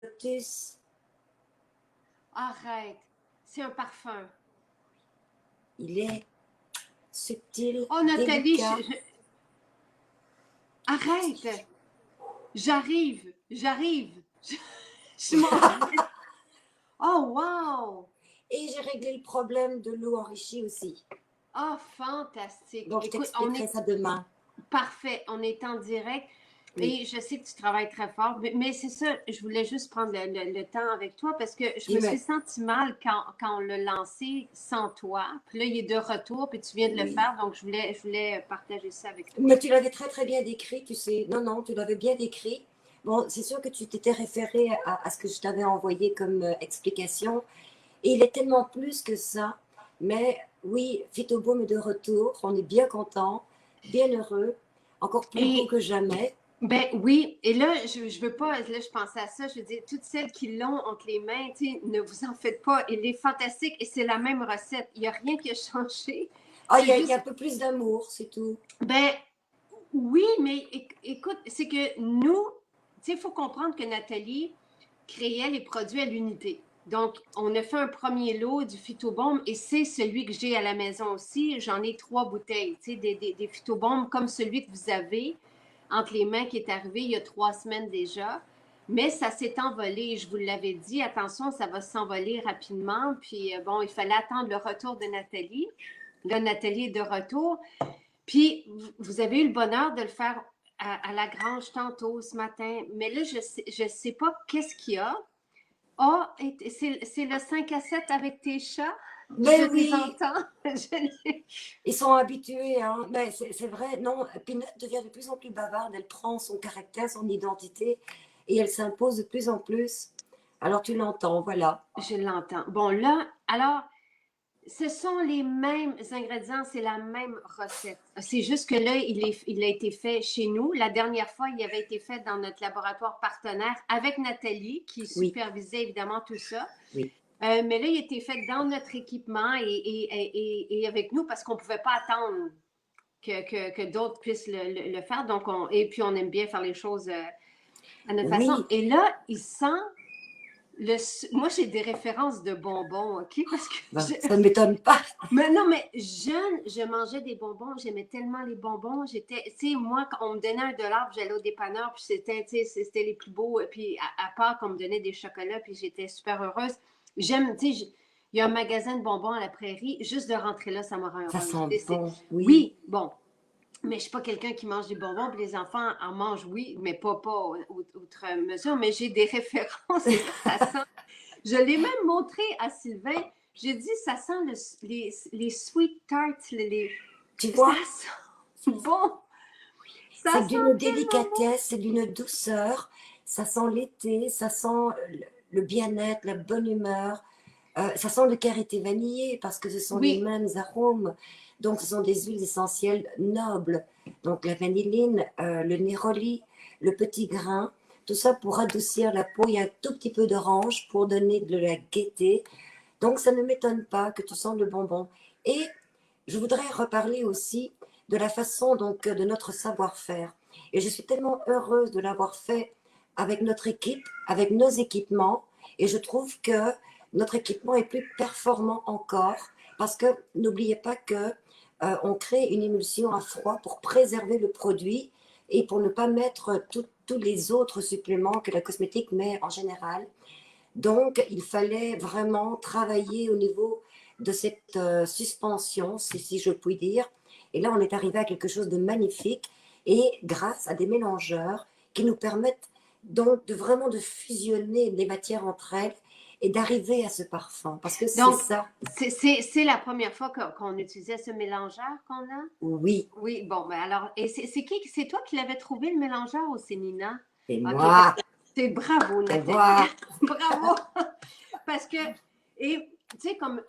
Lotus. Arrête. C'est un parfum. Il est subtil, Oh, Nathalie, délicat. arrête. J'arrive. J'arrive. Je m'en vais. Oh, wow. Et j'ai réglé le problème de l'eau enrichie aussi. Oh, fantastique. Donc, je Écoute, on t'expliquerai est ça demain. parfait. On est en direct. Oui, Et je sais que tu travailles très fort, mais c'est ça, je voulais juste prendre le temps avec toi parce que je me suis dis-moi. sentie mal quand on l'a lancé sans toi. Puis là, il est de retour, puis tu viens de le Oui. faire, donc je voulais partager ça avec toi. Mais tu l'avais très très bien décrit, tu sais. Non, non, tu l'avais bien décrit. Bon, c'est sûr que tu t'étais référé à ce que je t'avais envoyé comme explication. Et il est tellement plus que ça. Mais oui, Phytobaume est de retour. On est bien content, bien heureux, encore plus beau Et que jamais. ben oui, et là, je veux pas, là, je pensais à ça, je veux dire, toutes celles qui l'ont entre les mains, tu sais, ne vous en faites pas, il est fantastique et c'est la même recette. Il n'y a rien qui a changé. Ah, C'est il y a un juste, peu plus d'amour, c'est tout. ben oui, mais écoute, c'est que nous, tu sais, il faut comprendre que Nathalie créait les produits à l'unité. Donc, on a fait un premier lot du phytobaume et c'est celui que j'ai à la maison aussi. J'en ai 3 bouteilles, tu sais, des phytobaumes comme celui que vous avez entre les mains qui est arrivé il y a 3 semaines déjà. Mais ça s'est envolé, je vous l'avais dit, attention, ça va s'envoler rapidement. Puis bon, il fallait attendre le retour de Nathalie. Là, Nathalie est de retour. Puis, vous avez eu le bonheur de le faire à la grange tantôt ce matin. Mais là, je sais pas qu'est-ce qu'il y a. Ah, oh, c'est le 5 à 7 avec tes chats. Je Mais les oui, entends. ils sont habitués, hein. Mais c'est vrai, non, Pinot devient de plus en plus bavarde, elle prend son caractère, son identité, et elle s'impose de plus en plus. Alors tu l'entends, voilà. Je l'entends. Bon, là, alors, ce sont les mêmes ingrédients, c'est la même recette. C'est juste que là, il a été fait chez nous. La dernière fois, il avait été fait dans notre laboratoire partenaire avec Nathalie, qui Oui, supervisait évidemment tout ça. oui. Mais là, il a été fait dans notre équipement et avec nous parce qu'on ne pouvait pas attendre que d'autres puissent le faire. Donc, et puis, on aime bien faire les choses à notre façon. Oui, Et là, il sent moi, j'ai des références de bonbons, OK? Parce que ben, ça ne m'étonne pas. mais non, mais jeune, je mangeais des bonbons. J'aimais tellement les bonbons. J'étais, tu sais, moi, quand on me donnait $1, puis j'allais au dépanneur, puis c'était les plus beaux. Puis à part qu'on me donnait des chocolats, puis j'étais super heureuse. J'aime, tu sais, il y a un magasin de bonbons à la prairie. Juste de rentrer là, ça me rend Ça heureuse. sent bon, oui. Oui, bon. Mais je ne suis pas quelqu'un qui mange des bonbons, puis les enfants en mangent, oui, mais pas outre mesure. Mais j'ai des références, et là, ça sent. Je l'ai même montré à Sylvain. J'ai dit, ça sent les sweet tarts, Tu ça vois, sent bon. Ça c'est d'une sent tellement bon. délicatesse, c'est d'une douceur. Ça sent l'été, ça sent le bien-être, la bonne humeur. Ça sent le karité vanillé parce que ce sont les Oui, mêmes arômes. Donc, ce sont des huiles essentielles nobles. Donc, la vanilline, le néroli, le petit grain, tout ça pour adoucir la peau. Il y a un tout petit peu d'orange pour donner de la gaieté. Donc, ça ne m'étonne pas que tu sens le bonbon. Et je voudrais reparler aussi de la façon donc de notre savoir-faire. Et je suis tellement heureuse de l'avoir fait avec notre équipe, avec nos équipements. Et je trouve que notre équipement est plus performant encore parce que n'oubliez pas que on crée une émulsion à froid pour préserver le produit et pour ne pas mettre tous les autres suppléments que la cosmétique met en général. Donc, il fallait vraiment travailler au niveau de cette suspension, si je puis dire. Et là, on est arrivé à quelque chose de magnifique et grâce à des mélangeurs qui nous permettent donc de vraiment de fusionner les matières entre elles et d'arriver à ce parfum. Parce que c'est donc, ça, c'est la première fois qu'on utilisait ce mélangeur qu'on a? oui, Oui, bon, ben alors, et c'est toi qui l'avais trouvé le mélangeur ou c'est Nina? c'est OK, parce moi, que c'est bravo, c'est Nathalie. moi. Bravo! Parce que, et tu sais, comme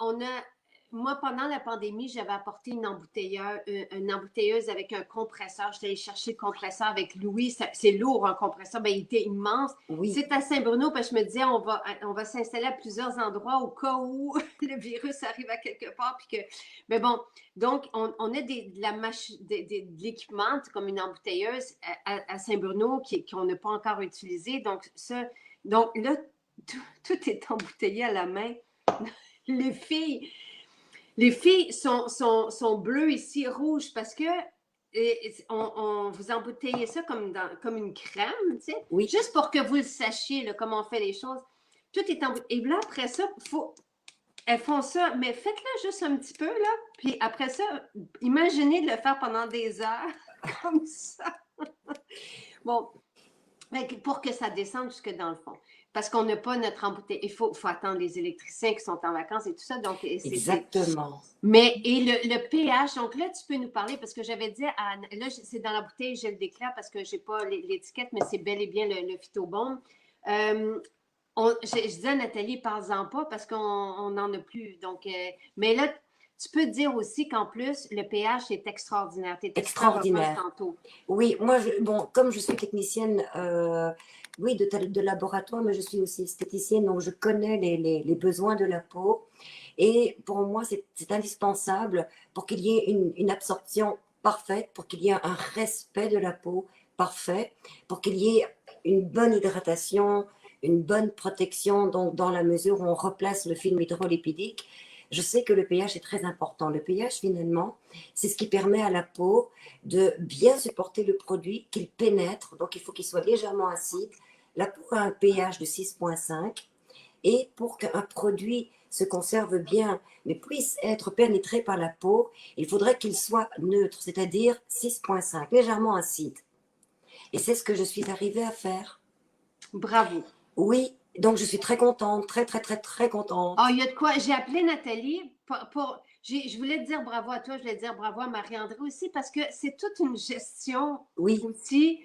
moi, pendant la pandémie, j'avais apporté une embouteilleuse avec un compresseur. J'étais allée chercher le compresseur avec Louis. C'est lourd, un compresseur. Ben, il était immense. Oui, C'est à Saint-Bruno, parce que je me disais, on va s'installer à plusieurs endroits au cas où le virus arrive à quelque part. Puis que, mais bon, donc, on a de l'équipement, comme une embouteilleuse à Saint-Bruno qu'on n'a pas encore utilisé. Donc, ça, Donc là, tout est embouteillé à la main. Les filles, les filles sont bleues ici, rouges, parce que on vous embouteillez ça comme une crème, tu sais, Oui, juste pour que vous le sachiez, là, comment on fait les choses. Tout est embouteillé. Et là, après ça, elles font ça, mais faites-le juste un petit peu, là. Puis après ça, imaginez de le faire pendant des heures, comme ça. Bon, pour que ça descende jusque dans le fond. Parce qu'on n'a pas notre embouteille. Il faut attendre les électriciens qui sont en vacances et tout ça. Donc, exactement. Mais, et le pH, donc là, tu peux nous parler, parce que j'avais dit, là, c'est dans la bouteille, je le déclare parce que je n'ai pas l'étiquette, mais c'est bel et bien le phytobombe. Je disais à Nathalie, parle-en pas parce qu'on n'en a plus. Donc, mais là, tu peux dire aussi qu'en plus, le pH est extraordinaire. Tu étais super heureuse Extraordinaire. tantôt. Oui, moi, bon, comme je suis technicienne, oui, de laboratoire, mais je suis aussi esthéticienne, donc je connais les besoins de la peau. Et pour moi, c'est indispensable pour qu'il y ait une absorption parfaite, pour qu'il y ait un respect de la peau parfait, pour qu'il y ait une bonne hydratation, une bonne protection, donc dans la mesure où on replace le film hydrolipidique. Je sais que le pH est très important. Le pH, finalement, c'est ce qui permet à la peau de bien supporter le produit, qu'il pénètre. Donc, il faut qu'il soit légèrement acide. La peau a un pH de 6,5. Et pour qu'un produit se conserve bien, mais puisse être pénétré par la peau, il faudrait qu'il soit neutre, c'est-à-dire 6,5, légèrement acide. Et c'est ce que je suis arrivée à faire. Bravo. Oui, donc je suis très contente, très, très, très, très contente. Ah, il y a de quoi. J'ai appelé Nathalie je voulais te dire bravo à toi, je voulais te dire bravo à Marie-André aussi, parce que c'est toute une gestion Oui, aussi,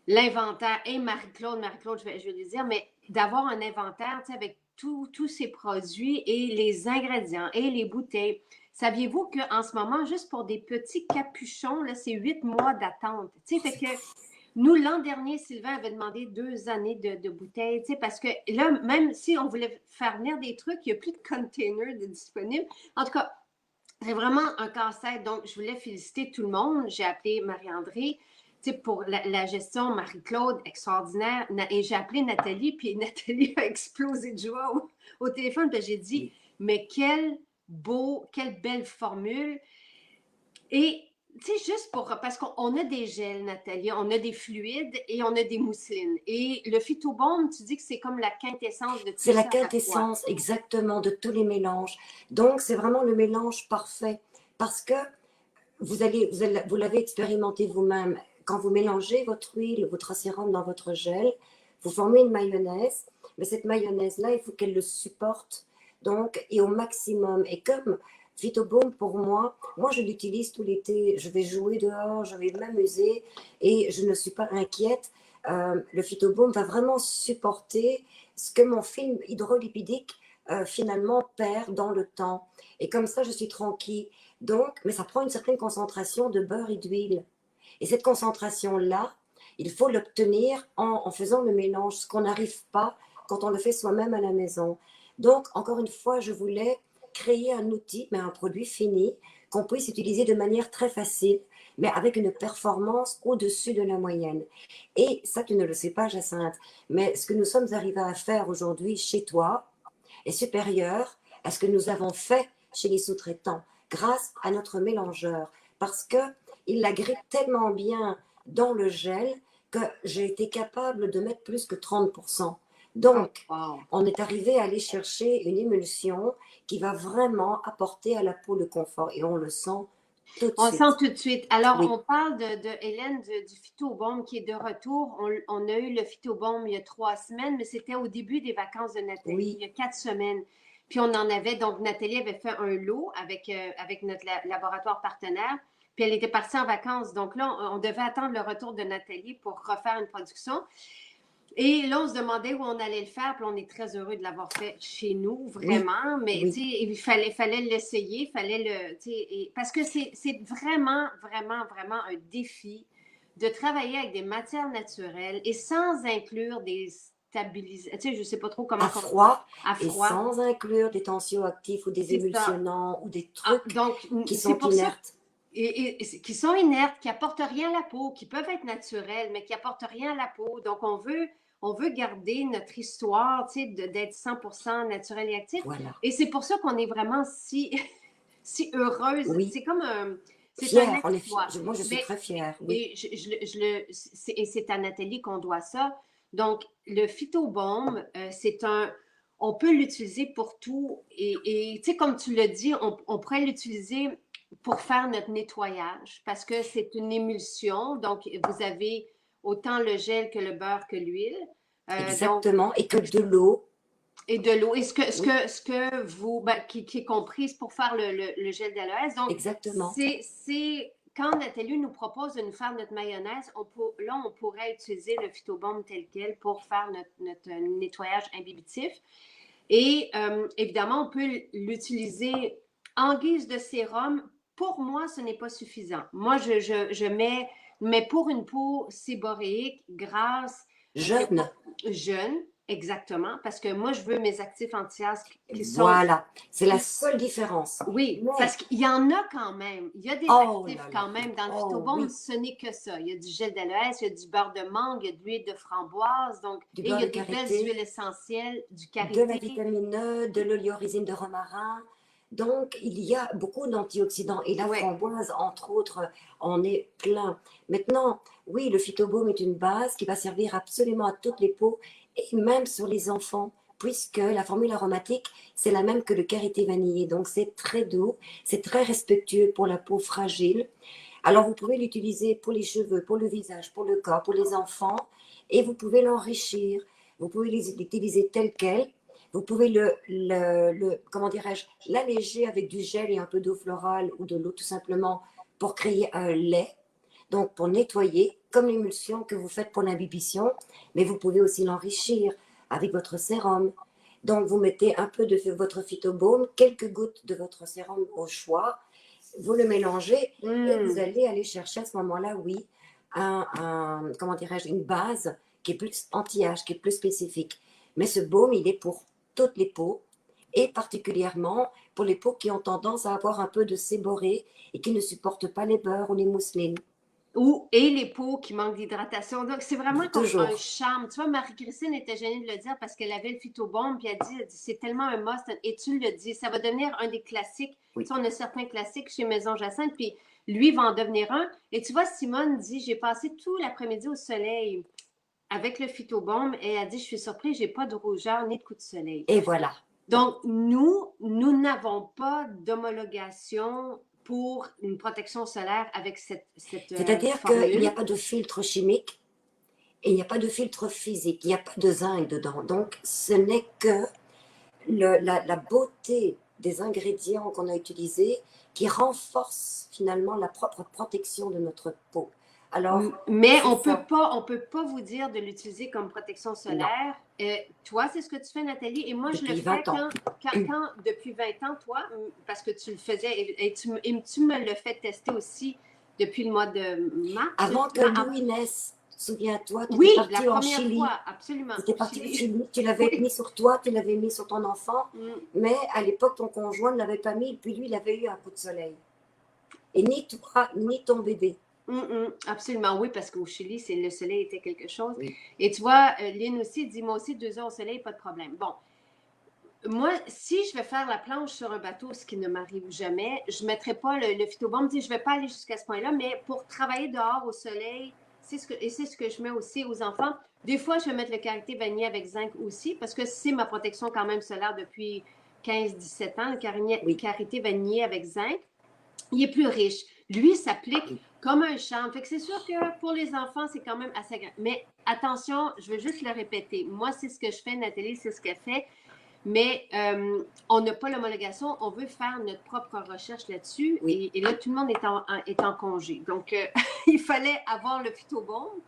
l'inventaire. Et Marie-Claude, je vais lui dire, mais d'avoir un inventaire, tu sais, avec tous ces produits et les ingrédients et les bouteilles. Saviez-vous qu'en ce moment, juste pour des petits capuchons, là, c'est 8 mois d'attente. Tu sais, fait que nous, l'an dernier, Sylvain avait demandé 2 années de bouteilles, tu sais, parce que là, même si on voulait faire venir des trucs, il n'y a plus de containers disponibles. En tout cas, c'est vraiment un casse-tête. Donc, je voulais féliciter tout le monde. J'ai appelé Marie-André, tu sais, pour la gestion, Marie-Claude, extraordinaire. Et j'ai appelé Nathalie, puis Nathalie a explosé de joie au téléphone. Puis j'ai dit, oui. mais quelle belle formule. Et tu sais, juste parce qu'on a des gels, Nathalie, on a des fluides et on a des mousselines. Et le phytobombe, tu dis que c'est comme la quintessence de tout C'est la ça à la fois. quintessence exactement de tous les mélanges. Donc, c'est vraiment le mélange parfait parce que vous l'avez expérimenté vous-même. Quand vous mélangez votre huile, votre sérum dans votre gel, vous formez une mayonnaise. Mais cette mayonnaise-là, il faut qu'elle le supporte. Donc, et au maximum. Et comme Phytobaume, pour moi, je l'utilise tout l'été. Je vais jouer dehors, je vais m'amuser et je ne suis pas inquiète. Le Phytobaume va vraiment supporter ce que mon film hydrolipidique finalement perd dans le temps. Et comme ça, je suis tranquille. Donc, mais ça prend une certaine concentration de beurre et d'huile. Et cette concentration-là, il faut l'obtenir en faisant le mélange, ce qu'on n'arrive pas quand on le fait soi-même à la maison. Donc, encore une fois, je voulais créer un outil, mais un produit fini, qu'on puisse utiliser de manière très facile, mais avec une performance au-dessus de la moyenne. Et ça, tu ne le sais pas, Jacinthe, mais ce que nous sommes arrivés à faire aujourd'hui chez toi est supérieur à ce que nous avons fait chez les sous-traitants, grâce à notre mélangeur, parce qu'il l'agrippe tellement bien dans le gel que j'ai été capable de mettre plus que 30%. Donc, Oh, wow. on est arrivé à aller chercher une émulsion qui va vraiment apporter à la peau le confort et on le sent tout de On le suite. sent tout de suite. Alors, Oui, on parle de Hélène du phytobombe qui est de retour. On a eu le phytobombe il y a 3 semaines, mais c'était au début des vacances de Nathalie, oui, il y a 4 semaines. Puis on en avait, donc Nathalie avait fait un lot avec notre laboratoire partenaire. Puis elle était partie en vacances. Donc là, on devait attendre le retour de Nathalie pour refaire une production. Et là, on se demandait où on allait le faire, puis on est très heureux de l'avoir fait chez nous, oui, vraiment. Mais oui. tu sais, il fallait l'essayer, parce que c'est vraiment, vraiment, vraiment un défi de travailler avec des matières naturelles et sans inclure des stabilisants. Tu sais, je ne sais pas trop comment À froid à et froid. sans inclure des tensioactifs ou des C'est ça. émulsionnants ou des Ah, trucs donc, qui c'est sont pour ça inertes. qui sont inertes, qui apportent rien à la peau, qui peuvent être naturels, mais qui apportent rien à la peau. Donc, on veut garder notre histoire, tu sais, d'être 100% naturel et actif. Voilà. Et c'est pour ça qu'on est vraiment si, si heureuse. Oui. C'est comme un... C'est un Fière, on est exploit. moi, je suis Mais, très fière, oui. et c'est à Nathalie qu'on doit ça. Donc, le phytobaume, c'est un... On peut l'utiliser pour tout. Et tu sais, comme tu l'as dit, on pourrait l'utiliser pour faire notre nettoyage parce que c'est une émulsion. Donc, vous avez autant le gel que le beurre que l'huile. Donc, Exactement, et que de l'eau. et de l'eau. Et Oui, ce que vous, ben, qui est comprise pour faire le gel d'aloès. Donc, exactement. c'est quand Nathalie nous propose de nous faire notre mayonnaise, là, on pourrait utiliser le phytobaume tel quel pour faire notre nettoyage imbibitif. Et évidemment, on peut l'utiliser en guise de sérum. Pour moi, ce n'est pas suffisant. Moi, je mets, mais pour une peau séboréique, grasse, Jeune, jeune, exactement, parce que moi, je veux mes actifs anti-âge qui sont... voilà, c'est la qui- seule différence. oui, Mais, parce qu'il y en a quand même. Il y a des oh actifs là là, quand même. Dans le oh phytobaume, oui, ce n'est que ça. Il y a du gel d'aloès, il y a du beurre de mangue, il y a de l'huile de framboise, donc, du et il beurre y a de des belles karité, huiles essentielles, du de la karité. vitamine E, de l'oléorésine de romarin. Donc, il y a beaucoup d'antioxydants. Et la Ouais. framboise, entre autres, en est plein. Maintenant, oui, le phytobaume est une base qui va servir absolument à toutes les peaux, et même sur les enfants, puisque la formule aromatique, c'est la même que le karité vanillé. Donc, c'est très doux, c'est très respectueux pour la peau fragile. Alors, vous pouvez l'utiliser pour les cheveux, pour le visage, pour le corps, pour les enfants, et vous pouvez l'enrichir. Vous pouvez l'utiliser tel quel. Vous pouvez comment dirais-je, l'alléger avec du gel et un peu d'eau florale ou de l'eau tout simplement pour créer un lait. Donc, pour nettoyer, comme l'émulsion que vous faites pour l'imbibition, mais vous pouvez aussi l'enrichir avec votre sérum. Donc, vous mettez un peu de votre phytobaume, quelques gouttes de votre sérum au choix, vous le mélangez et vous allez aller chercher à ce moment-là, oui, comment dirais-je, une base qui est plus anti-âge, qui est plus spécifique. Mais ce baume, il est pour toutes les peaux et particulièrement pour les peaux qui ont tendance à avoir un peu de séborrhée et qui ne supportent pas les beurres ou les mousselines. Et les peaux qui manquent d'hydratation. Donc, c'est vraiment comme un Toujours. charme. Tu vois, Marie-Christine était gênée de le dire parce qu'elle avait le phytobaume, puis elle dit, c'est tellement un must. Et tu le dis, ça va devenir un des classiques. Oui. Tu sais, on a certains classiques chez Maison Jacinthe, puis lui va en devenir un. Et tu vois, Simone dit, j'ai passé tout l'après-midi au soleil avec le phytobaume, et elle dit, je suis surprise, j'ai pas de rougeur ni de coup de soleil. Et voilà. Donc, nous n'avons pas d'homologation pour une protection solaire avec cette C'est-à-dire qu'il n'y a formule. pas de filtre chimique et il n'y a pas de filtre physique. Il n'y a pas de zinc dedans. Donc, ce n'est que la beauté des ingrédients qu'on a utilisés qui renforce finalement la propre protection de notre peau. Alors, Mais c'est ça. on peut pas vous dire de l'utiliser comme protection Non, solaire. Toi, c'est ce que tu fais, Nathalie, et moi, je le depuis fais 20 ans. depuis 20 ans, toi, parce que tu le faisais, et tu me le fais tester aussi depuis le mois de mars. Avant que Louis naisse, souviens-toi, tu étais Oui, la parti en première Chili. fois, absolument, Tu étais au parti au Chili. Chili, tu l'avais Oui. mis sur toi, tu l'avais mis sur ton enfant, mais à l'époque, ton conjoint ne l'avait pas mis, puis lui, il avait eu un coup de soleil. Et ni toi, ni ton bébé. Absolument, oui, parce qu'au Chili, le soleil était quelque chose. Oui. Et tu vois, Lynn aussi dit, moi aussi, 2 heures au soleil, pas de problème. Bon, moi, si je vais faire la planche sur un bateau, ce qui ne m'arrive jamais, je ne mettrai pas le phytobaume. Je ne vais pas aller jusqu'à ce point-là, mais pour travailler dehors au soleil, c'est ce que je mets aussi aux enfants. Des fois, je vais mettre le karité vanillé avec zinc aussi, parce que c'est ma protection quand même solaire depuis 15-17 ans, le karité vanillé avec zinc. Il est plus riche. Lui s'applique comme un charme. Fait que c'est sûr que pour les enfants, c'est quand même assez grand. Mais attention, je veux juste le répéter. Moi, c'est ce que je fais, Nathalie, c'est ce qu'elle fait. Mais on n'a pas l'homologation. On veut faire notre propre recherche là-dessus. Oui. Et là, tout le monde est en congé. Donc, il fallait avoir le phytobaume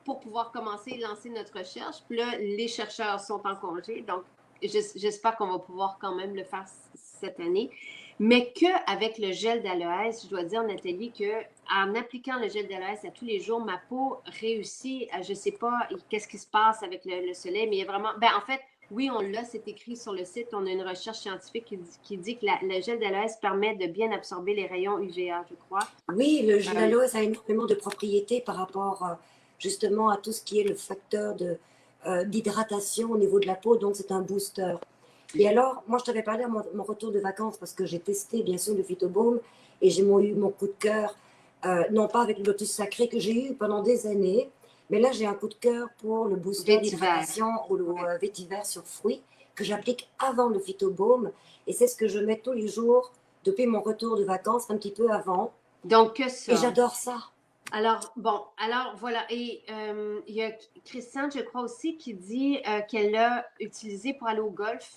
pour pouvoir commencer à lancer notre recherche. Puis là, les chercheurs sont en congé. Donc, j'espère qu'on va pouvoir quand même le faire cette année. Mais qu'avec le gel d'aloès, je dois dire, Nathalie, qu'en appliquant le gel d'aloès à tous les jours, ma peau réussit. Je ne sais pas qu'est-ce qui se passe avec le soleil, mais il y a vraiment... Ben, en fait, oui, on l'a, c'est écrit sur le site. On a une recherche scientifique qui dit que le gel d'aloès permet de bien absorber les rayons UVA, je crois. Oui, le l'aloès a énormément de propriétés par rapport justement à tout ce qui est le facteur d'hydratation au niveau de la peau, donc c'est un booster. Et alors, moi, je t'avais parlé à mon retour de vacances parce que j'ai testé, bien sûr, le Phytobaume et j'ai eu mon coup de cœur, non pas avec le lotus sacré que j'ai eu pendant des années, mais là, j'ai un coup de cœur pour le booster Vétiver. d'hydratation ou le Ouais. vétiver sur fruits que j'applique avant le Phytobaume. Et c'est ce que je mets tous les jours depuis mon retour de vacances, un petit peu avant. Donc, que Et ça. j'adore ça. Alors, bon, alors voilà. Et il y a Christiane, je crois aussi, qui dit qu'elle l'a utilisé pour aller au golf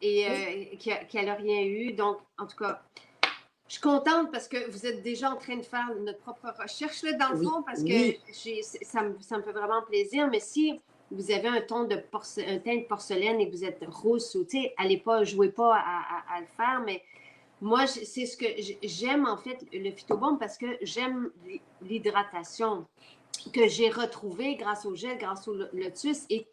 et Oui, qu'elle n'a rien eu. Donc, en tout cas, je suis contente parce que vous êtes déjà en train de faire notre propre recherche, là, dans le oui, fond, parce que oui. ça me fait vraiment plaisir. Mais si vous avez un teint de porcelaine et que vous êtes rousse, ou, tu sais, allez pas, jouez pas à le faire, mais moi, c'est ce que j'aime, en fait, le phytobaume parce que j'aime l'hydratation que j'ai retrouvée grâce au gel, grâce au lotus, et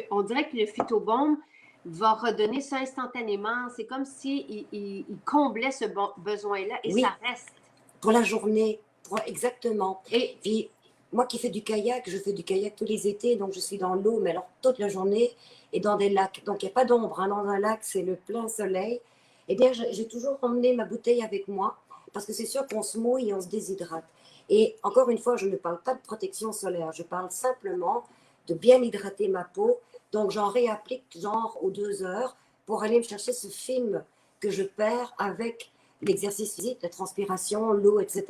qu'on dirait que le phytobaume va redonner ça instantanément. C'est comme s'il il comblait ce besoin-là et ça Oui, reste. pour la journée, exactement. Et Puis, moi qui fais du kayak, je fais du kayak tous les étés, donc je suis dans l'eau, mais alors toute la journée, et dans des lacs. Donc, il n'y a pas d'ombre, hein. Dans un lac, c'est le plein soleil. Eh bien, j'ai toujours emmené ma bouteille avec moi, parce que c'est sûr qu'on se mouille et on se déshydrate. Et encore une fois, je ne parle pas de protection solaire, je parle simplement de bien hydrater ma peau. Donc, j'en réapplique genre aux 2 heures pour aller me chercher ce film que je perds avec l'exercice physique, la transpiration, l'eau, etc.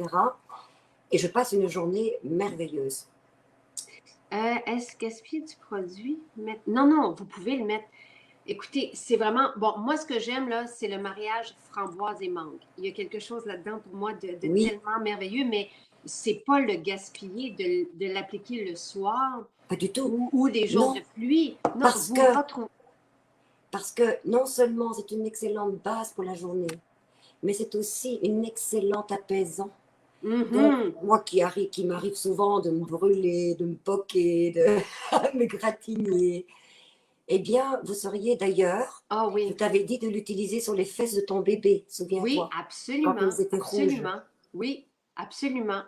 Et je passe une journée merveilleuse. est-ce gaspiller du produit? Non, non, vous pouvez le mettre. Écoutez, c'est vraiment. Bon, moi, ce que j'aime, là, c'est le mariage framboise et mangue. Il y a quelque chose là-dedans pour moi de Oui, tellement merveilleux, mais c'est pas le gaspiller de l'appliquer le soir pas du tout. ou les jours de Non, pluie. Non, parce vous que, retrouvez. parce que non seulement c'est une excellente base pour la journée, mais c'est aussi une excellente apaisant. Donc, Mhm. moi qui m'arrive souvent de me brûler, de me poquer, de me gratigner, eh bien, vous seriez d'ailleurs, Ah je oui, t'avais dit de l'utiliser sur les fesses de ton bébé, oui, souviens-toi, quand absolument, elles étaient rouges. absolument. Oui, absolument.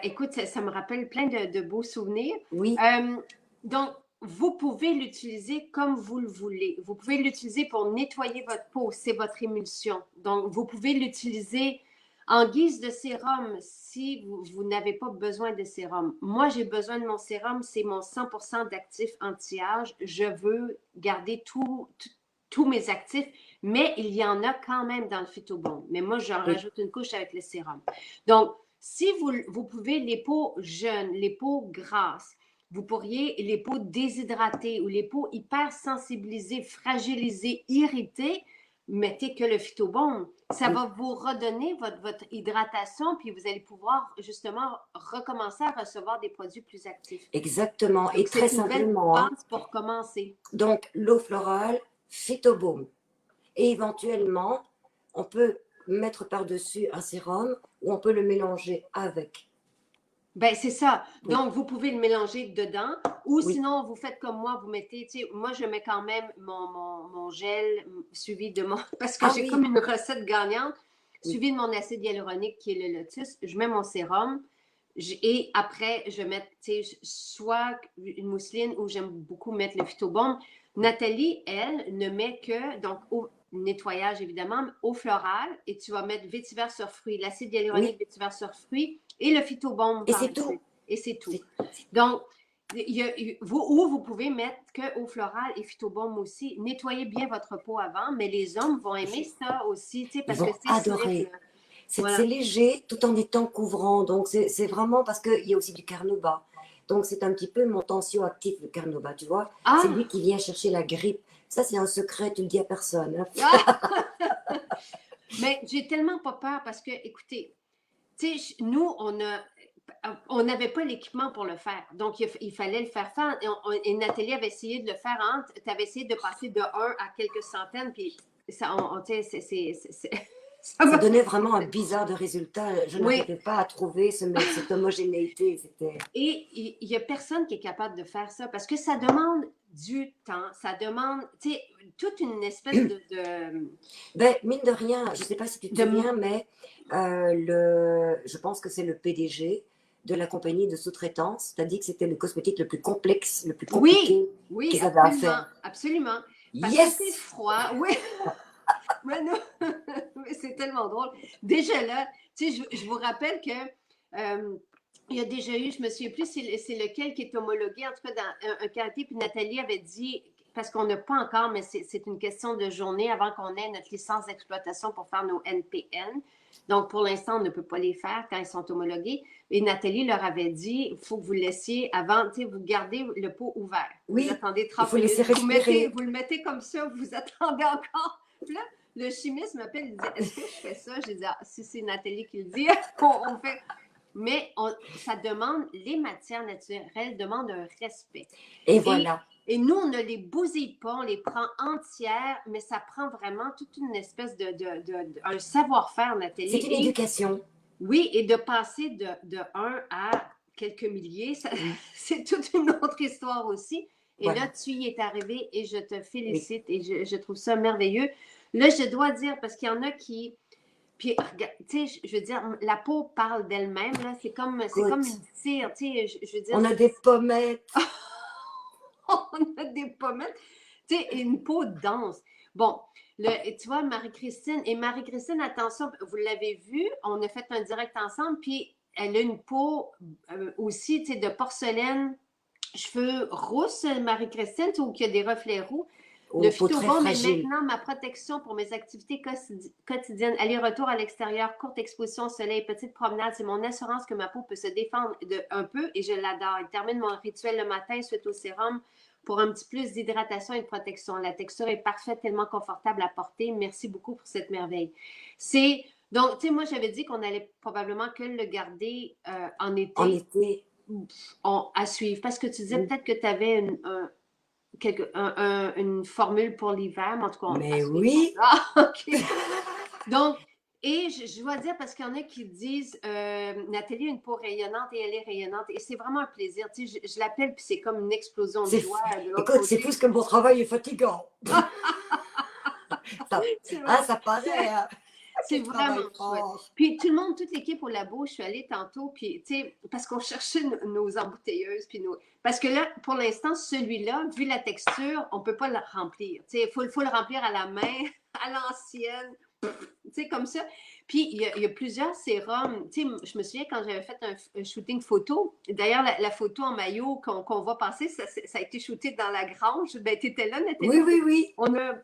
Écoute, ça me rappelle plein de beaux souvenirs. Oui, Euh, donc, vous pouvez l'utiliser comme vous le voulez. Vous pouvez l'utiliser pour nettoyer votre peau, c'est votre émulsion. Donc, vous pouvez l'utiliser en guise de sérum si vous n'avez pas besoin de sérum. Moi, j'ai besoin de mon sérum, c'est mon 100% d'actifs anti-âge. Je veux garder tous mes actifs, mais il y en a quand même dans le phytobaume. Mais moi, j'en oui. rajoute une couche avec le sérum. Donc, si vous pouvez, les peaux jeunes, les peaux grasses, vous pourriez, les peaux déshydratées ou les peaux hypersensibilisées, fragilisées, irritées, mettez que le phytobaume. Ça Oui, va vous redonner votre hydratation, puis vous allez pouvoir justement recommencer à recevoir des produits plus actifs. exactement. Donc, Et très c'est une belle simplement, hein. base pour commencer. Donc, l'eau florale, phytobaume. Et éventuellement, on peut mettre par-dessus un sérum ou on peut le mélanger avec. Ben, c'est ça. Oui, Donc, vous pouvez le mélanger dedans ou oui. sinon, vous faites comme moi, vous mettez, tu sais, moi, je mets quand même mon gel suivi de mon, parce que Ah j'ai oui, comme une recette gagnante, oui, suivi de mon acide hyaluronique qui est le lotus. Je mets mon sérum et après, je mets, tu sais, soit une mousseline ou j'aime beaucoup mettre le phytobaume. oui, Nathalie, elle, ne met que, donc, au nettoyage évidemment, eau florale et tu vas mettre vétiver sur fruits, l'acide hyaluronique oui. vétiver sur fruits et le phytobaume Et c'est tout. par-dessus. Et c'est tout. C'est- Donc, vous pouvez mettre que eau florale et phytobaume aussi. Nettoyez bien votre peau avant, mais les hommes vont aimer ça aussi, tu sais, Ils parce que vont c'est slip, là. adorer. C'est Voilà. léger tout en étant couvrant. Donc, c'est vraiment parce qu'il y a aussi du carnauba. Donc, c'est un petit peu mon tensioactif, le carnauba, tu vois. C'est lui Ah! qui vient chercher la grippe. Ça, c'est un secret, tu le dis à personne, hein. Ah! Mais j'ai tellement pas peur parce que, écoutez, tu sais, nous, on n'avait pas l'équipement pour le faire. Donc, il fallait le faire faire. Et Nathalie avait essayé de le faire. Hein? Tu avais essayé de passer de 1 à quelques centaines. Puis, ça, tu sais, ça Ça va. donnait vraiment un bizarre de résultat. Je Oui. n'arrivais pas à trouver cette homogénéité. C'était Et il n'y a personne qui est capable de faire ça parce que ça demande du temps. Ça demande, tu sais, toute une espèce ben, mine de rien, je ne sais pas si tu te de souviens, mais je pense que c'est le PDG de la compagnie de sous-traitance. Tu as dit que c'était le cosmétique le plus complexe, le plus Oui, compliqué oui, qu'ils avaient à absolument, faire. absolument. Parce que c'est Yes! froid, oui. Mais non, mais c'est tellement drôle. Déjà là, tu sais, je vous rappelle que il y a déjà eu, je me souviens plus, c'est lequel qui est homologué, en tout cas dans un qualité, puis Nathalie avait dit, parce qu'on n'a pas encore, mais c'est une question de journée avant qu'on ait notre licence d'exploitation pour faire nos NPN. Donc, pour l'instant, on ne peut pas les faire quand ils sont homologués. Et Nathalie leur avait dit, il faut que vous laissiez avant, tu sais, vous gardez le pot ouvert. Vous Oui, attendez il 30 faut laisser minutes, respirer. vous le mettez comme ça, vous attendez encore. Puis là, le chimiste m'appelle, il dit, est-ce que je fais ça? J'ai dit, ah, si c'est Nathalie qui le dit, on fait. Mais ça demande, les matières naturelles demandent un respect. Et voilà. Et nous, on ne les bousille pas, on les prend entières, mais ça prend vraiment toute une espèce un savoir-faire, Nathalie. C'est une éducation. Oui, et de passer de 1 à quelques milliers, c'est toute une autre histoire aussi. Et Voilà. là, tu y es arrivé et je te félicite et je trouve ça merveilleux. Là, je dois dire, parce qu'il y en a qui... Puis, tu sais, je veux dire, la peau parle d'elle-même, là. C'est comme Écoute, une cire, tu sais, je veux dire... on a des pommettes. On a des pommettes, tu sais, une peau dense. Bon, tu vois, Marie-Christine, attention, vous l'avez vu, on a fait un direct ensemble, puis elle a une peau aussi, tu sais, de porcelaine, cheveux rousses, Marie-Christine, ou qui a des reflets roux. Le Peau très Phytobaume est fragile. maintenant ma protection pour mes activités quotidiennes. Aller-retour à l'extérieur, courte exposition au soleil, petite promenade. C'est mon assurance que ma peau peut se défendre un peu et je l'adore. Il termine mon rituel le matin suite au sérum pour un petit plus d'hydratation et de protection. La texture est parfaite, tellement confortable à porter. Merci beaucoup pour cette merveille. Donc, tu sais, moi, j'avais dit qu'on allait probablement que le garder en été. En été. À suivre. Parce que tu disais peut-être que tu avais une formule pour l'hiver, mais en tout cas, Mais oui. Ah, OK. Donc, et je dois dire, parce qu'il y en a qui disent Nathalie a une peau rayonnante et elle est rayonnante. Et c'est vraiment un plaisir. Tu sais, je l'appelle, puis c'est comme une explosion de joie. Écoute, c'est fou ce que mon travail est fatigant. Ça paraît. Hein? C'est vraiment chouette. Puis tout le monde, toute l'équipe au labo, je suis allée tantôt, puis tu sais, parce qu'on cherchait nos embouteilleuses, puis parce que là, pour l'instant, celui-là, vu la texture, on ne peut pas le remplir. Tu sais, il faut le remplir à la main, à l'ancienne, tu sais, comme ça. Puis il y a plusieurs sérums. Tu sais, je me souviens quand j'avais fait un shooting photo, d'ailleurs, la photo en maillot qu'on voit passer, ça a été shooté dans la grange. Ben, tu étais là, Nathalie? Oui, oui. On a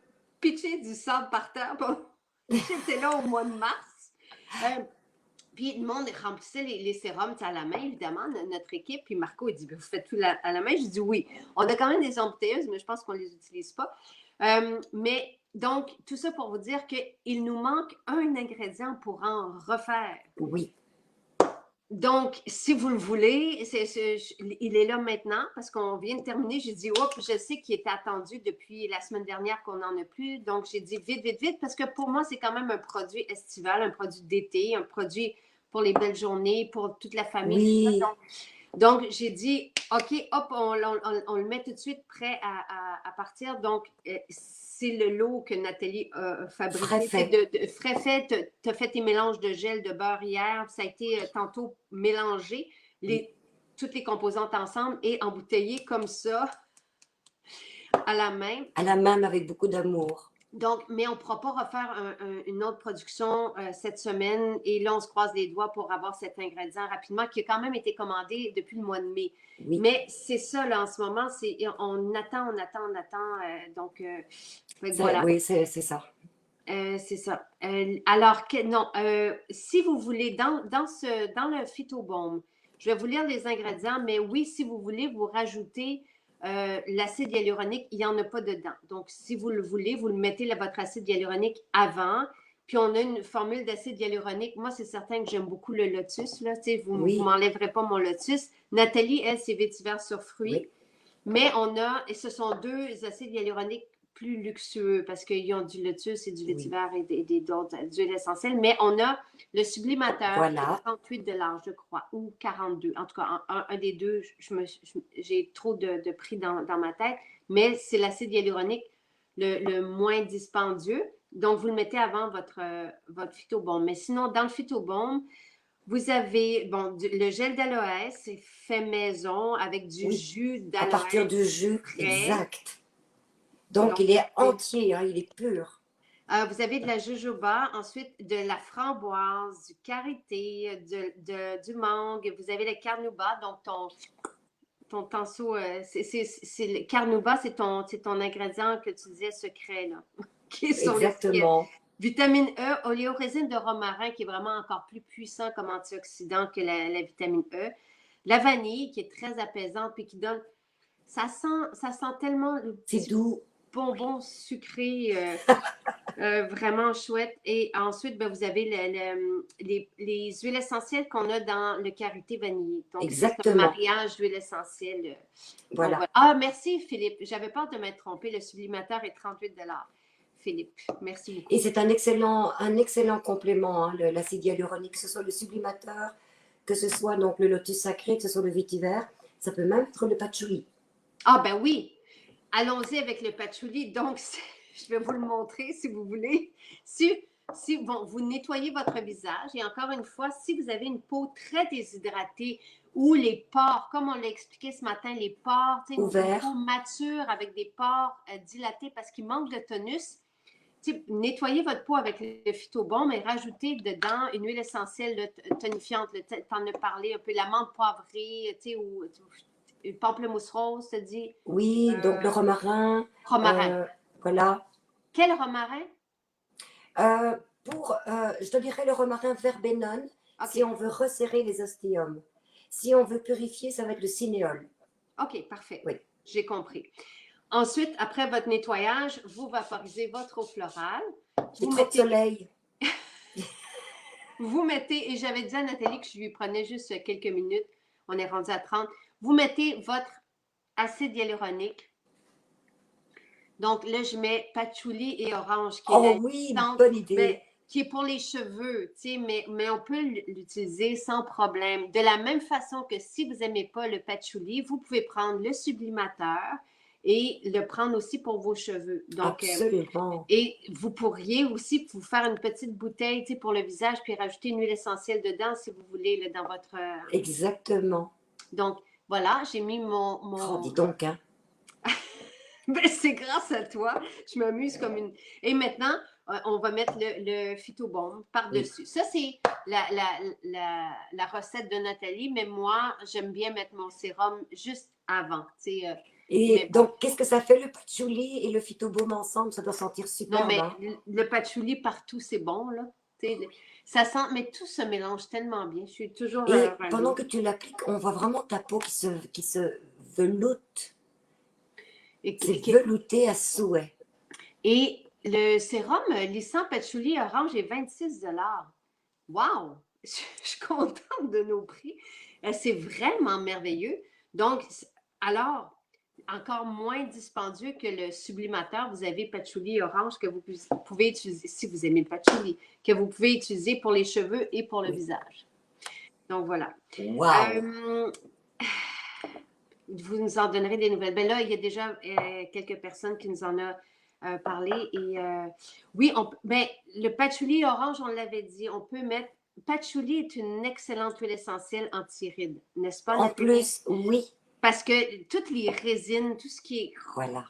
pitché du sable par terre. J'étais là au mois de mars. Puis le monde remplissait les sérums à la main, évidemment, notre équipe. Puis Marco, il dit, vous faites tout à la main? Je dis oui. On a quand même des embouteilleuses, mais je pense qu'on ne les utilise pas. Mais donc, tout ça pour vous dire qu'il nous manque un ingrédient pour en refaire. Oui. Donc, si vous le voulez, il est là maintenant parce qu'on vient de terminer. J'ai dit, oups, je sais qu'il était attendu depuis la semaine dernière qu'on n'en a plus. Donc, j'ai dit vite, parce que pour moi, c'est quand même un produit estival, un produit d'été, un produit pour les belles journées, pour toute la famille. Oui. Donc, j'ai dit, OK, hop, on le met tout de suite prêt à partir. Donc, c'est le lot que Nathalie a fabriqué. Frais fait. Tu as fait tes mélanges de gel, de beurre hier. Ça a été tantôt mélangé, toutes les composantes ensemble et embouteillé comme ça, à la main. À la main, avec beaucoup d'amour. Donc, mais on ne pourra pas refaire une autre production cette semaine. Et là, on se croise les doigts pour avoir cet ingrédient rapidement qui a quand même été commandé depuis le mois de mai. Oui. Mais c'est ça, là, en ce moment, on attend. Donc, voilà. Oui, c'est ça. C'est ça. Alors, si vous voulez, dans le Phytobaume, je vais vous lire les ingrédients, mais oui, si vous voulez, vous rajoutez l'acide hyaluronique, il n'y en a pas dedans. Donc, si vous le voulez, vous le mettez votre acide hyaluronique avant. Puis, on a une formule d'acide hyaluronique. Moi, c'est certain que j'aime beaucoup le lotus. Là. Vous ne m'enlèverez pas mon lotus. Nathalie, elle, c'est vétiver sur fruits. Oui. Mais et ce sont deux acides hyaluroniques plus luxueux parce qu'ils ont du lotus et du vétiver et d'autres huiles essentielles. Mais on a le sublimateur, 38 $, je crois, ou 42. En tout cas, un des deux, j'ai trop de prix dans ma tête. Mais c'est l'acide hyaluronique le moins dispendieux. Donc, vous le mettez avant votre Phytobaume. Mais sinon, dans le Phytobaume, Vous avez, bon, le gel d'aloès, c'est fait maison avec du Oui, jus à partir d'aloès du jus, frais. exact. Donc, Donc, il est entier, hein, il est pur. vous avez de la jojoba, ensuite de la framboise, du karité, du mangue. Vous avez le carnauba, donc ton tanso, le carnauba, c'est ton ingrédient que tu disais secret, là, qui est sur l'étiquette. Exactement. Vitamine E, oléorésine de romarin, qui est vraiment encore plus puissant comme antioxydant que la vitamine E. La vanille, qui est très apaisante, puis qui donne. Ça sent tellement le C'est petit doux. bonbon sucré. Vraiment chouette. Et ensuite, ben, vous avez les huiles essentielles qu'on a dans le karité vanillé. Donc, ça, c'est un Exactement. mariage d'huiles essentielles. Donc, Voilà. voilà. Ah, merci, Philippe. J'avais peur de m'être trompée. Le sublimateur est 38 $. Philippe, merci Et beaucoup. c'est un excellent complément, hein, l'acide hyaluronique, que ce soit le sublimateur, que ce soit donc le lotus sacré, que ce soit le vétiver, ça peut même être le patchouli. Ah, ben oui. Allons-y avec le patchouli. Donc, je vais vous le montrer si vous voulez. Bon, vous nettoyez votre visage et encore une fois, si vous avez une peau très déshydratée ou les pores, comme on l'a expliqué ce matin, les pores, une peau Ouvert. mature avec des pores dilatés parce qu'il manque de tonus, nettoyez votre peau avec le phytobaume et rajoutez dedans une huile essentielle tonifiante. T'en as parlé un peu, la menthe poivrée, ou une pamplemousse rose, te dit. Oui, donc le romarin, Romarin. euh, voilà. Quel romarin? Je te dirais le romarin verbenone, si OK. on veut resserrer les ostéomes. Si on veut purifier, ça va être le cinéole. OK, parfait. Oui. J'ai compris. Ensuite, après votre nettoyage, vous vaporisez votre eau florale. Et trop de soleil. Vous mettez, et j'avais dit à Nathalie que je lui prenais juste quelques minutes, on est rendu à 30. Vous mettez votre acide hyaluronique. Donc là, je mets patchouli et orange, qui est la Oh oui, lissante, bonne mais idée. qui est pour les cheveux, mais on peut l'utiliser sans problème. De la même façon que si vous n'aimez pas le patchouli, vous pouvez prendre le sublimateur et le prendre aussi pour vos cheveux. Donc, Absolument. et vous pourriez aussi vous faire une petite bouteille pour le visage, puis rajouter une huile essentielle dedans si vous voulez, là, dans votre. Exactement. Donc, voilà, j'ai mis Oh, dis donc, hein. Ben, c'est grâce à toi. Je m'amuse comme une. Et maintenant, on va mettre le phytobaume Oui. par-dessus. Ça, c'est la recette de Nathalie, mais moi, j'aime bien mettre mon sérum juste avant. Mais Et bon. donc, qu'est-ce que ça fait le patchouli et le phytobaume ensemble? Ça doit sentir Non, superbe, mais hein? le patchouli partout, c'est bon, là. Ça sent, mais tout se mélange tellement bien. Je suis toujours Et pendant ravie. que tu l'appliques, on voit vraiment ta peau qui se veloute. C'est Et, velouté à souhait. et le sérum lissant patchouli orange est 26 $. Wow! Je suis contente de nos prix. C'est vraiment merveilleux. Donc, alors, encore moins dispendieux que le sublimateur. Vous avez patchouli orange que vous pouvez utiliser, si vous aimez le patchouli, que vous pouvez utiliser pour les cheveux et pour le Oui. visage. Donc, voilà. Waouh! Vous nous en donnerez des nouvelles. Ben là, il y a déjà quelques personnes qui nous en ont parlé. Et oui, ben, le patchouli orange, on l'avait dit, on peut mettre. Patchouli est une excellente huile essentielle anti-rides, n'est-ce pas, En Nathalie? plus, oui, Parce que toutes les résines, tout ce qui est voilà,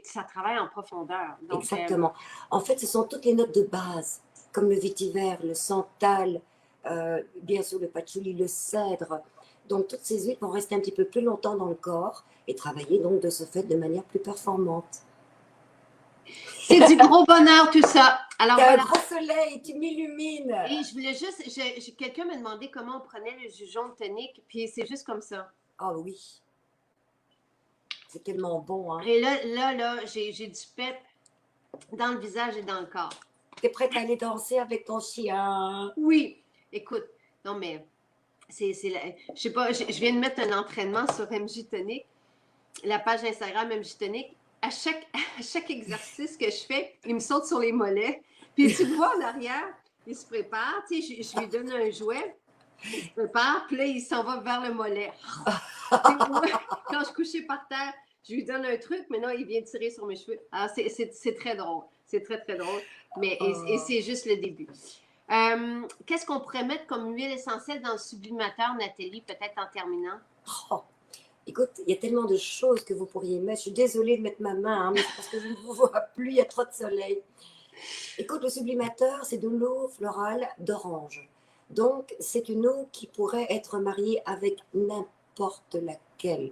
ça travaille en profondeur. Donc, exactement. En fait, ce sont toutes les notes de base, comme le vétiver, le santal, bien sûr le patchouli, le cèdre. Donc, toutes ces huiles vont rester un petit peu plus longtemps dans le corps et travailler donc de ce fait de manière plus performante. c'est du gros bonheur tout ça. Alors T'as un voilà. gros soleil, tu m'illumines. Et je voulais juste, quelqu'un m'a demandé comment on prenait le jus jaune tonique, puis c'est juste comme ça. Ah oui, c'est tellement bon, hein. Et là, j'ai du pep dans le visage et dans le corps. T'es prête à aller danser avec ton chien? Oui, écoute, non mais, je sais pas, je viens de mettre un entraînement sur MJ Tonic, la page Instagram MJ Tonic. À chaque exercice que je fais, il me saute sur les mollets. Puis tu le vois en arrière, il se prépare, tu sais, je lui donne un jouet, il se prépare, puis là, il s'en va vers le mollet. Moi, quand je couchais par terre, je lui donne un truc, mais non, il vient tirer sur mes cheveux. Alors, c'est très drôle. C'est très, très drôle. Mais, et c'est juste le début. Qu'est-ce qu'on pourrait mettre comme huile essentielle dans le sublimateur, Nathalie, peut-être en terminant? Oh, écoute, il y a tellement de choses que vous pourriez mettre. Je suis désolée de mettre ma main, hein, mais c'est parce que je ne vous vois plus, il y a trop de soleil. Écoute, le sublimateur, c'est de l'eau florale d'orange. Donc, c'est une eau qui pourrait être mariée avec n'importe laquelle.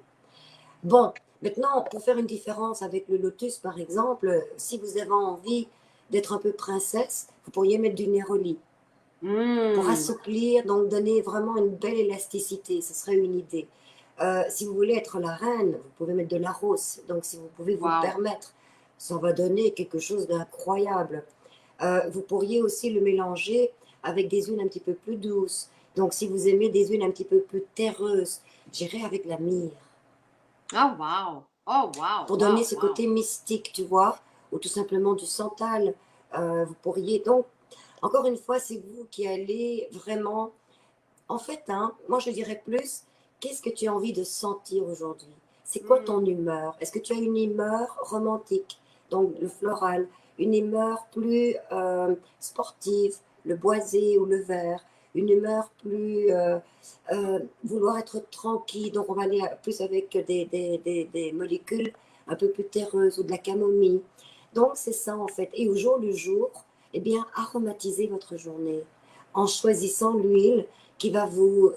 Bon, maintenant, pour faire une différence avec le lotus, par exemple, si vous avez envie d'être un peu princesse, vous pourriez mettre du néroli pour assouplir, donc donner vraiment une belle élasticité. Ce serait une idée. Si vous voulez être la reine, vous pouvez mettre de la rose. Donc, si vous pouvez vous le Wow. permettre, ça va donner quelque chose d'incroyable. Vous pourriez aussi le mélanger avec des huiles un petit peu plus douces. Donc, si vous aimez des huiles un petit peu plus terreuses, j'irai avec la myrrhe Oh, wow! Oh, wow! pour donner Wow! ce Wow! côté mystique, tu vois, ou tout simplement du santal. Vous pourriez donc, encore une fois, c'est vous qui allez vraiment. En fait, hein, moi je dirais plus, qu'est-ce que tu as envie de sentir aujourd'hui? C'est quoi ton humeur? Est-ce que tu as une humeur romantique, donc le floral, une humeur plus sportive, le boisé ou le vert, une humeur plus vouloir être tranquille, donc on va aller plus avec des molécules un peu plus terreuses ou de la camomille. Donc c'est ça en fait. Et au jour le jour, eh bien, aromatisez votre journée en choisissant l'huile qui va vous,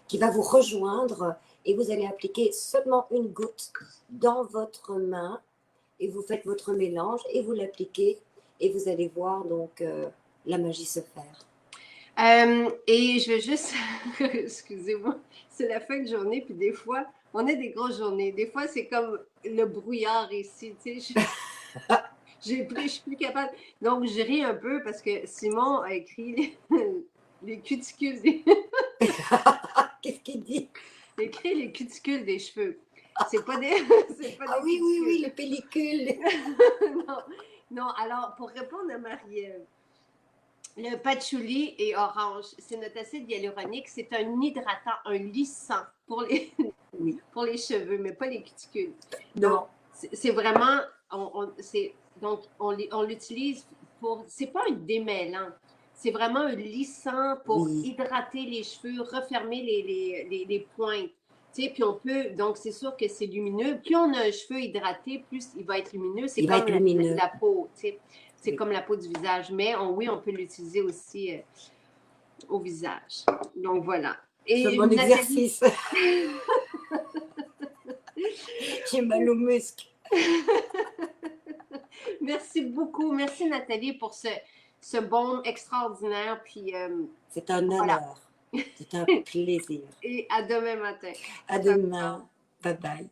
qui va vous rejoindre et vous allez appliquer seulement une goutte dans votre main et vous faites votre mélange et vous l'appliquez et vous allez voir donc la magie se faire. Et je veux juste, excusez-moi, c'est la fin de journée, puis des fois, on a des grosses journées. Des fois, c'est comme le brouillard ici, tu sais. Je suis plus capable. Donc, je ris un peu parce que Simon a écrit les cuticules des, Qu'est-ce qu'il dit? écrit les cuticules des cheveux. C'est pas des, c'est pas Ah des oui, oui, oui, cuticules. les pellicules. Non, non. Alors, pour répondre à Marie-Ève, le patchouli et orange, c'est notre acide hyaluronique. C'est un hydratant, un lissant Oui, pour les cheveux, mais pas les cuticules. Donc, non. c'est vraiment, donc on l'utilise pour, c'est pas un démêlant, c'est vraiment un lissant pour Oui, hydrater les cheveux, refermer les pointes. Tu sais, puis on peut, donc c'est sûr que c'est lumineux. Plus on a un cheveu hydraté, plus il va être lumineux. C'est il va comme être lumineux. la peau, tu sais. C'est Oui. comme la peau du visage. Mais oui, on peut l'utiliser aussi au visage. Donc voilà. C'est un Et bon Nathalie, exercice. J'ai mal aux muscles. merci beaucoup. Merci Nathalie pour ce baume extraordinaire. Puis C'est un voilà. honneur. C'est un plaisir. Et à demain matin. À Ciao, ciao. demain. Bye bye.